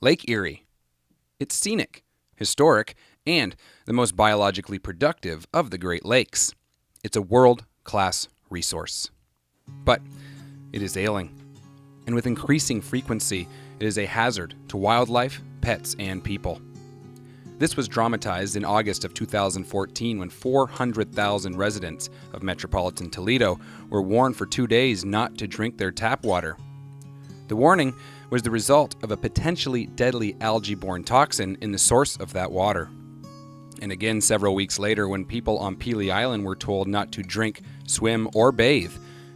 Lake Erie. It's scenic, historic, and the most biologically productive of the Great Lakes. It's a world-class resource. But it is ailing, and with increasing frequency, it is a hazard to wildlife, pets, and people. This was dramatized in August of 2014 when 400,000 residents of metropolitan Toledo were warned for 2 days not to drink their tap water. The warning was the result of a potentially deadly algae-borne toxin in the source of that water. And again several weeks later when people on Pelee Island were told not to drink, swim, or bathe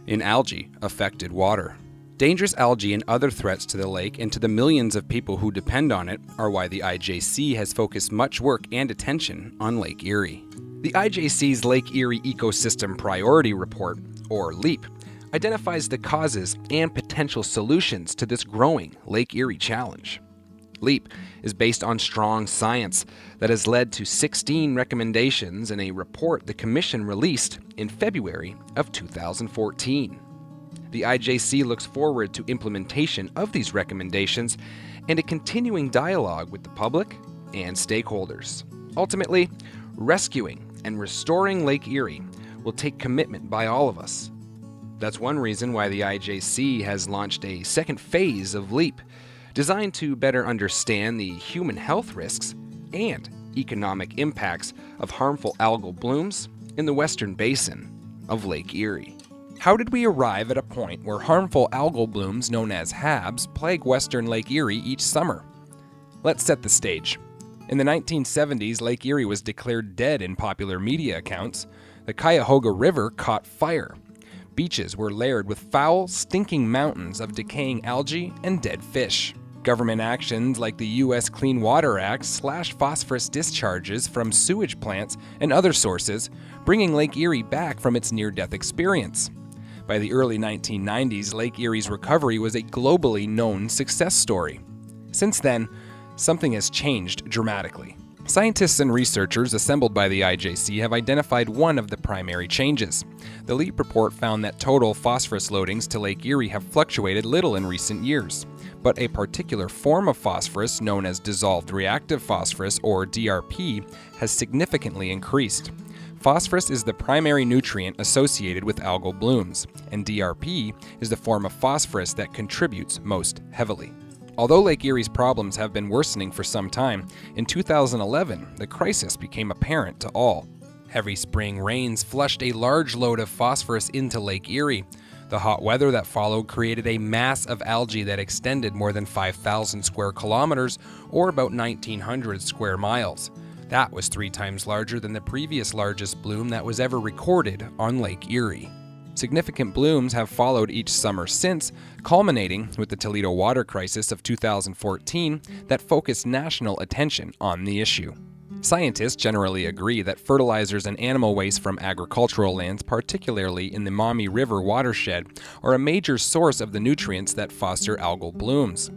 in algae-affected water. Dangerous algae and other threats to the lake and to the millions of people who depend on it are why the IJC has focused much work and attention on Lake Erie. The IJC's Lake Erie Ecosystem Priority Report, or Leep, identifies the causes and potential solutions to this growing Lake Erie challenge. Leap is based on strong science that has led to 16 recommendations in a report the Commission released in February of 2014. The IJC looks forward to implementation of these recommendations and a continuing dialogue with the public and stakeholders. Ultimately, rescuing and restoring Lake Erie will take commitment by all of us. That's one reason why the IJC has launched a second phase of Leap, designed to better understand the human health risks and economic impacts of harmful algal blooms in the western basin of Lake Erie. How did we arrive at a point where harmful algal blooms known as HABs plague western Lake Erie each summer? Let's set the stage. In the 1970s, Lake Erie was declared dead in popular media accounts. The Cuyahoga River caught fire. Beaches were layered with foul, stinking mountains of decaying algae and dead fish. Government actions like the U.S. Clean Water Act slashed phosphorus discharges from sewage plants and other sources, bringing Lake Erie back from its near-death experience. By the early 1990s, Lake Erie's recovery was a globally known success story. Since then, something has changed dramatically. Scientists and researchers assembled by the IJC have identified one of the primary changes. The Leap report found that total phosphorus loadings to Lake Erie have fluctuated little in recent years, but a particular form of phosphorus known as dissolved reactive phosphorus, or DRP, has significantly increased. Phosphorus is the primary nutrient associated with algal blooms, and DRP is the form of phosphorus that contributes most heavily. Although Lake Erie's problems have been worsening for some time, in 2011, the crisis became apparent to all. Heavy spring rains flushed a large load of phosphorus into Lake Erie. The hot weather that followed created a mass of algae that extended more than 5,000 square kilometers, or about 1,900 square miles. That was 3 times larger than the previous largest bloom that was ever recorded on Lake Erie. Significant blooms have followed each summer since, culminating with the Toledo water crisis of 2014 that focused national attention on the issue. Scientists generally agree that fertilizers and animal waste from agricultural lands, particularly in the Maumee River watershed, are a major source of the nutrients that foster algal blooms.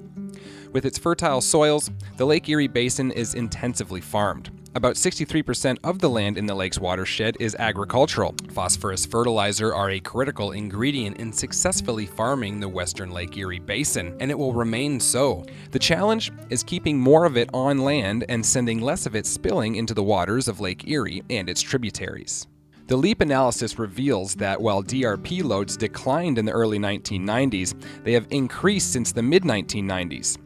With its fertile soils, the Lake Erie Basin is intensively farmed. About 63% of the land in the lake's watershed is agricultural. Phosphorus fertilizer are a critical ingredient in successfully farming the western Lake Erie Basin, and it will remain so. The challenge is keeping more of it on land and sending less of it spilling into the waters of Lake Erie and its tributaries. The Leap analysis reveals that while DRP loads declined in the early 1990s, they have increased since the mid-1990s.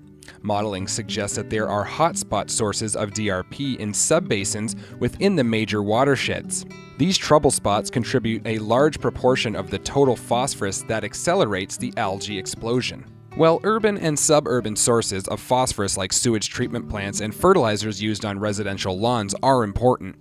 Modeling suggests that there are hotspot sources of DRP in subbasins within the major watersheds. These trouble spots contribute a large proportion of the total phosphorus that accelerates the algae explosion. While urban and suburban sources of phosphorus like sewage treatment plants and fertilizers used on residential lawns are important,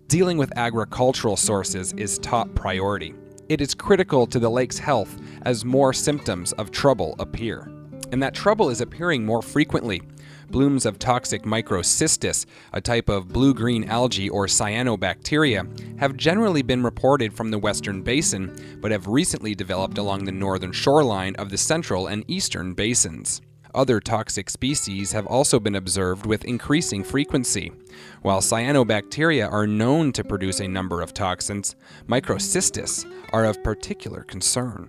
dealing with agricultural sources is top priority. It is critical to the lake's health as more symptoms of trouble appear. And that trouble is appearing more frequently. Blooms of toxic microcystis, a type of blue-green algae or cyanobacteria, have generally been reported from the western basin, but have recently developed along the northern shoreline of the central and eastern basins. Other toxic species have also been observed with increasing frequency. While cyanobacteria are known to produce a number of toxins, microcystis are of particular concern.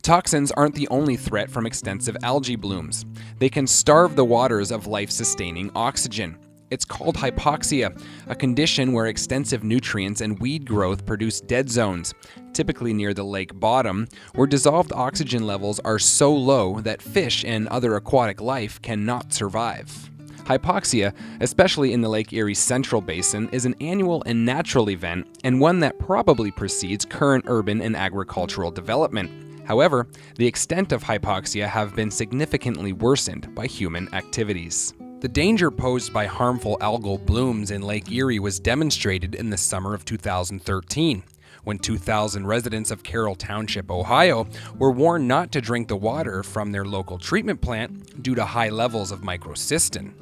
Toxins aren't the only threat from extensive algae blooms. They can starve the waters of life-sustaining oxygen. It's called hypoxia, a condition where extensive nutrients and weed growth produce dead zones, typically near the lake bottom, where dissolved oxygen levels are so low that fish and other aquatic life cannot survive. Hypoxia, especially in the Lake Erie Central Basin, is an annual and natural event, and one that probably precedes current urban and agricultural development. However, the extent of hypoxia have been significantly worsened by human activities. The danger posed by harmful algal blooms in Lake Erie was demonstrated in the summer of 2013, when 2,000 residents of Carroll Township, Ohio, were warned not to drink the water from their local treatment plant due to high levels of microcystin.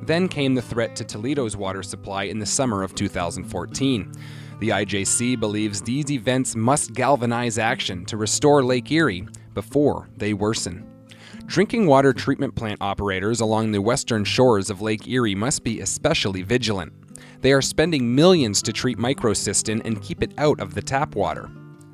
Then came the threat to Toledo's water supply in the summer of 2014. The IJC believes these events must galvanize action to restore Lake Erie before they worsen. Drinking water treatment plant operators along the western shores of Lake Erie must be especially vigilant. They are spending millions to treat microcystin and keep it out of the tap water.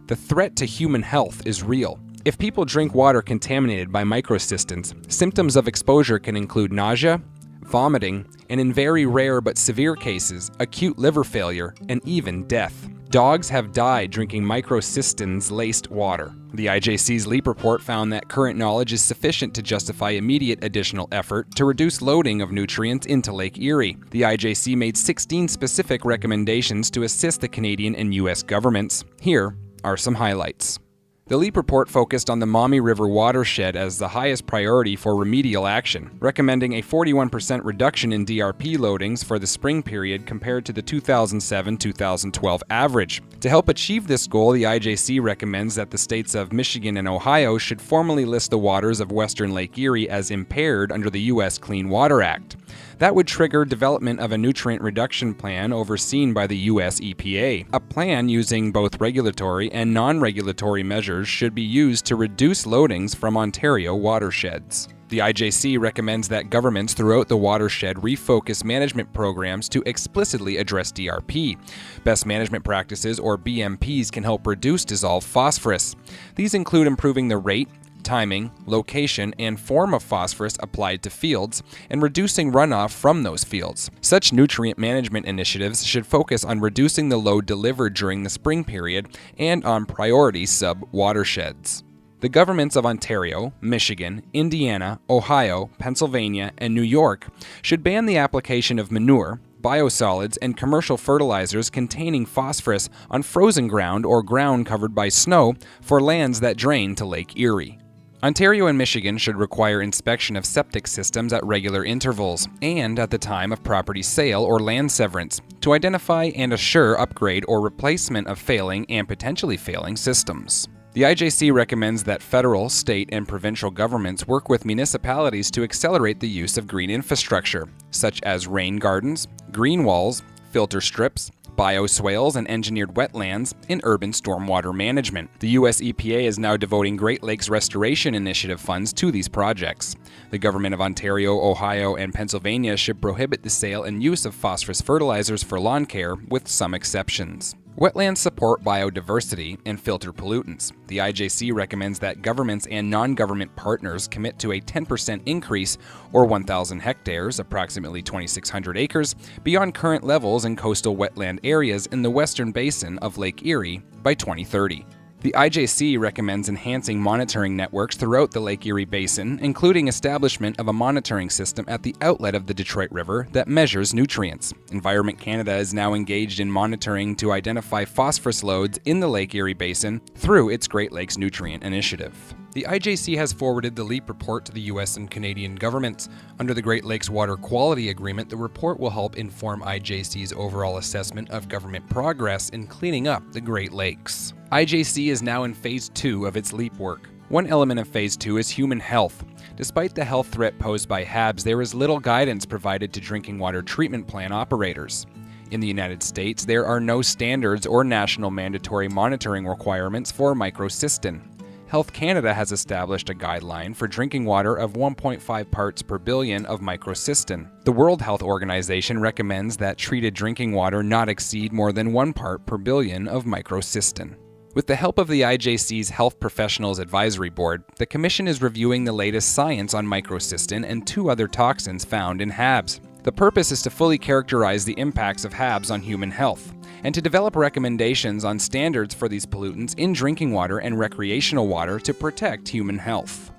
The threat to human health is real. If people drink water contaminated by microcystins, symptoms of exposure can include nausea, vomiting, and in very rare but severe cases, acute liver failure and even death. Dogs have died drinking microcystins-laced water. The IJC's Leep report found that current knowledge is sufficient to justify immediate additional effort to reduce loading of nutrients into Lake Erie. The IJC made 16 specific recommendations to assist the Canadian and U.S. governments. Here are some highlights. The Leep report focused on the Maumee River watershed as the highest priority for remedial action, recommending a 41% reduction in DRP loadings for the spring period compared to the 2007-2012 average. To help achieve this goal, the IJC recommends that the states of Michigan and Ohio should formally list the waters of western Lake Erie as impaired under the U.S. Clean Water Act. That would trigger development of a nutrient reduction plan overseen by the U.S. EPA. A plan using both regulatory and non-regulatory measures should be used to reduce loadings from Ontario watersheds. The IJC recommends that governments throughout the watershed refocus management programs to explicitly address DRP. Best management practices, or BMPs, can help reduce dissolved phosphorus. These include improving the rate, timing, location, and form of phosphorus applied to fields, and reducing runoff from those fields. Such nutrient management initiatives should focus on reducing the load delivered during the spring period and on priority sub-watersheds. The governments of Ontario, Michigan, Indiana, Ohio, Pennsylvania, and New York should ban the application of manure, biosolids, and commercial fertilizers containing phosphorus on frozen ground or ground covered by snow for lands that drain to Lake Erie. Ontario and Michigan should require inspection of septic systems at regular intervals and at the time of property sale or land severance to identify and assure upgrade or replacement of failing and potentially failing systems. The IJC recommends that federal, state, and provincial governments work with municipalities to accelerate the use of green infrastructure, such as rain gardens, green walls, filter strips, bioswales, and engineered wetlands in urban stormwater management. The U.S. EPA is now devoting Great Lakes Restoration Initiative funds to these projects. The government of Ontario, Ohio, and Pennsylvania should prohibit the sale and use of phosphorus fertilizers for lawn care, with some exceptions. Wetlands support biodiversity and filter pollutants. The IJC recommends that governments and non-government partners commit to a 10% increase, or 1,000 hectares, approximately 2,600 acres, beyond current levels in coastal wetland areas in the western basin of Lake Erie by 2030. The IJC recommends enhancing monitoring networks throughout the Lake Erie Basin, including establishment of a monitoring system at the outlet of the Detroit River that measures nutrients. Environment Canada is now engaged in monitoring to identify phosphorus loads in the Lake Erie Basin through its Great Lakes Nutrient Initiative. The IJC has forwarded the Leep report to the U.S. and Canadian governments. Under the Great Lakes Water Quality Agreement, the report will help inform IJC's overall assessment of government progress in cleaning up the Great Lakes. IJC is now in Phase 2 of its Leep work. One element of Phase 2 is human health. Despite the health threat posed by HABs, there is little guidance provided to drinking water treatment plant operators. In the United States, there are no standards or national mandatory monitoring requirements for microcystin. Health Canada has established a guideline for drinking water of 1.5 parts per billion of microcystin. The World Health Organization recommends that treated drinking water not exceed more than 1 part per billion of microcystin. With the help of the IJC's Health Professionals Advisory Board, the Commission is reviewing the latest science on microcystin and 2 other toxins found in HABs. The purpose is to fully characterize the impacts of HABs on human health, and to develop recommendations on standards for these pollutants in drinking water and recreational water to protect human health.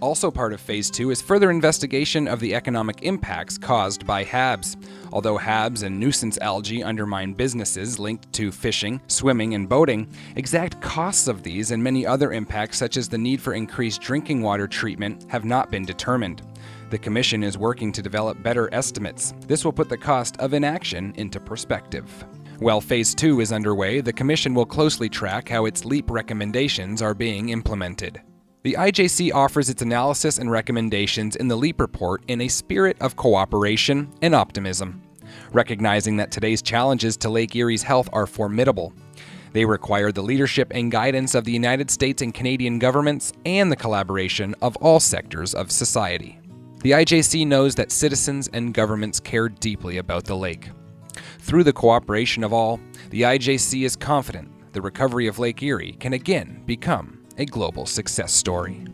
Also part of Phase 2 is further investigation of the economic impacts caused by HABs. Although HABs and nuisance algae undermine businesses linked to fishing, swimming, and boating, exact costs of these and many other impacts such as the need for increased drinking water treatment have not been determined. The Commission is working to develop better estimates. This will put the cost of inaction into perspective. While Phase 2 is underway, the Commission will closely track how its Leep recommendations are being implemented. The IJC offers its analysis and recommendations in the Leep report in a spirit of cooperation and optimism, recognizing that today's challenges to Lake Erie's health are formidable. They require the leadership and guidance of the United States and Canadian governments and the collaboration of all sectors of society. The IJC knows that citizens and governments care deeply about the lake. Through the cooperation of all, the IJC is confident the recovery of Lake Erie can again become a global success story.